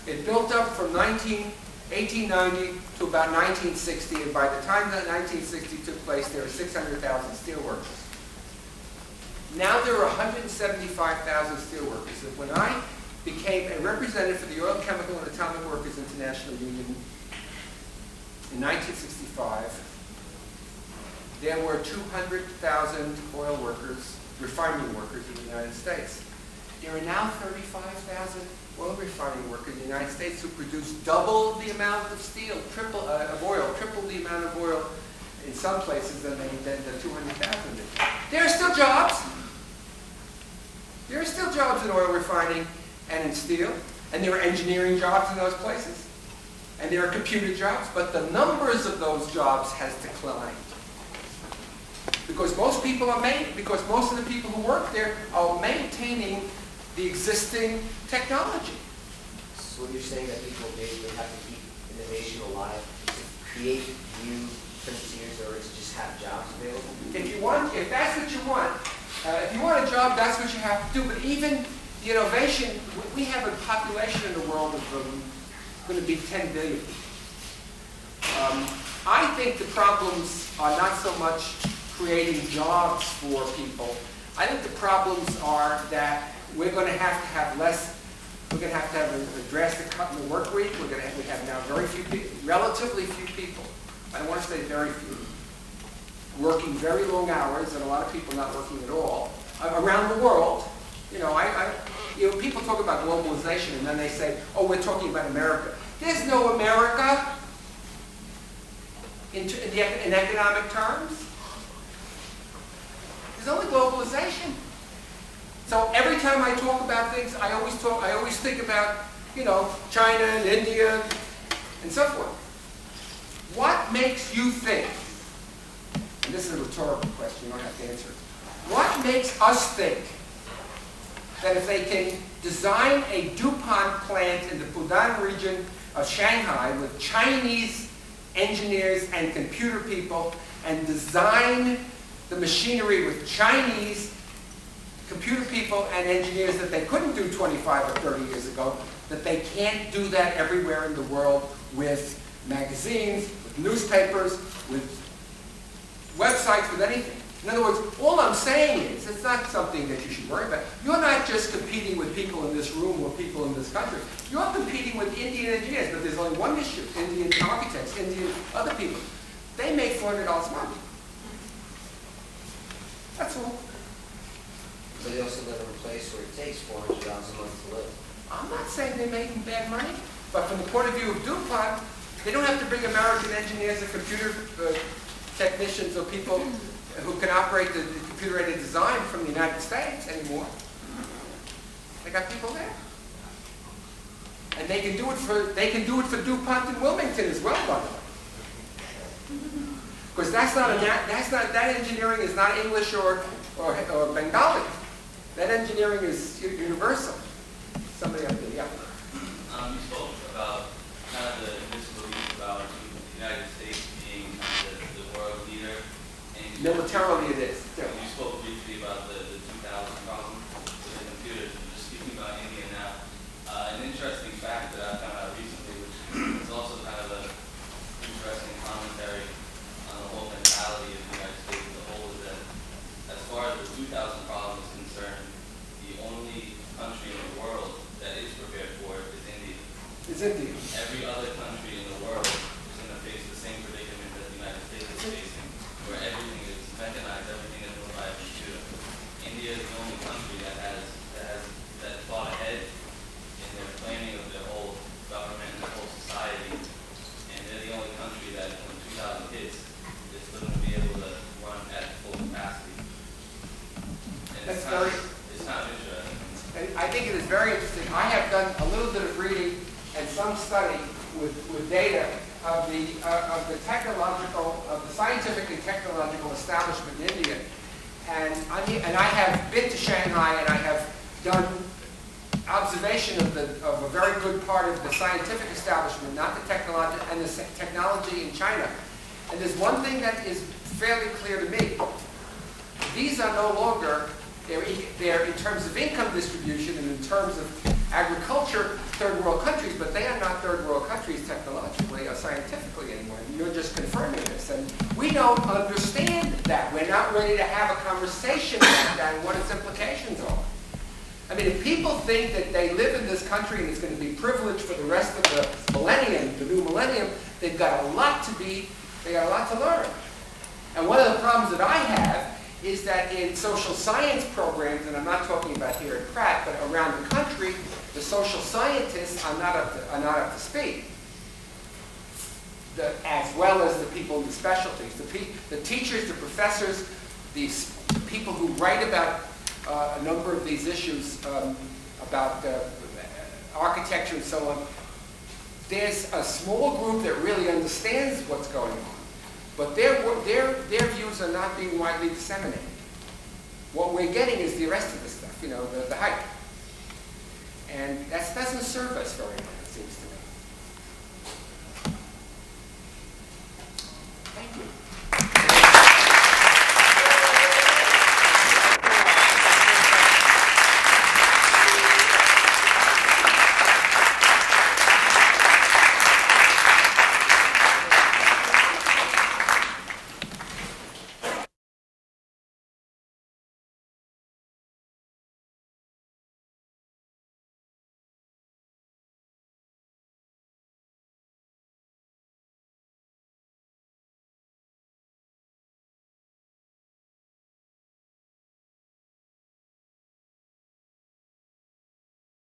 It built up from 1890 to about 1960, and by the time that 1960 took place, there were 600,000 steel workers. Now there are 175,000 steel workers. And when I became a representative for the Oil, Chemical, and Atomic Workers International Union in 1965, there were 200,000 oil workers, refining workers in the United States. There are now 35,000 oil refining workers in the United States who produce double the amount of steel, triple the amount of oil in some places than the 200,000 did. There are still jobs. There are still jobs in oil refining and in steel, and there are engineering jobs in those places, and there are computer jobs, but the numbers of those jobs has declined. Because most of the people who work there are maintaining the existing technology. So you're saying that people basically have to keep innovation alive to create new frontiers, or to just have jobs available? If that's what you want, if you want a job, that's what you have to do. But even the innovation, we have a population in the world of going to be 10 billion. I think the problems are not so much creating jobs for people. I think the problems are that we're going to have less. We're going to have a drastic cut in the work week. We have now very few people, relatively few people. I don't want to say very few, working very long hours, and a lot of people not working at all around the world. You know, people talk about globalization, and then they say, "Oh, we're talking about America." There's no America in economic terms. There's only globalization. So every time I talk about things, I always think about, you know, China and India and so forth. What makes you think, and this is a rhetorical question, you don't have to answer it. What makes us think that if they can design a DuPont plant in the Fudan region of Shanghai with Chinese engineers and computer people and design the machinery with Chinese computer people and engineers that they couldn't do 25 or 30 years ago, that they can't do that everywhere in the world with magazines, with newspapers, with websites, with anything? In other words, all I'm saying is, it's not something that you should worry about. You're not just competing with people in this room or people in this country. You're competing with Indian engineers, but there's only one issue: Indian architects, Indian other people. They make $400 a month. That's all. But they also live in a place where it takes $400 a month to live. I'm not saying they're making bad money, but from the point of view of DuPont, they don't have to bring American engineers or computer technicians or people who can operate the computer-aided design from the United States anymore. They got people there, and they can do it for DuPont in Wilmington as well, by the way. Because that engineering is not English or Bengali. That engineering is universal. Somebody up there, yeah. You spoke about kind of the disbelief about the United States being kind of the world leader. And Militarily it is. Yeah. You spoke briefly about the 2000 problem with the computers. Just speaking about India now, an interesting fact that I found out recently, which is also kind of an interesting commentary on the whole mentality of the United States as a whole, is that as far as the 2000 problem is concerned, the only country in the world that is prepared for it is India. It's India. Every other country in the world is going to face the same predicament that the United States is facing, where everything is mechanized, everything is run by a computer. India is the only country that thought ahead in their planning of their whole government and their whole society, and they're the only country that when 2000 hits is still going to be able to run at full capacity. And That's it's kind of interesting. I think it is very interesting. I have done a little bit of reading and some study with data of the scientific and technological establishment in India, and I have been to Shanghai, and I have done observation of a very good part of the scientific establishment, not the technology, and the technology in China. And there's one thing that is fairly clear to me: these are no longer. They're in terms of income distribution and in terms of agriculture, third world countries, but they are not third world countries technologically or scientifically anymore. You're just confirming this. And we don't understand that. We're not ready to have a conversation about that and what its implications are. I mean, if people think that they live in this country and it's going to be privileged for the rest of the millennium, the new millennium, they've got a lot to learn. And one of the problems that I have is that in social science programs, and I'm not talking about here at Pratt, but around the country, the social scientists are not up to speed, as well as the people in the specialties. The teachers, the professors, the people who write about a number of these issues, about architecture and so on, there's a small group that really understands what's going on. But their views are not being widely disseminated. What we're getting is the rest of the stuff, the hype. And that doesn't serve us very well, it seems to me. Thank you.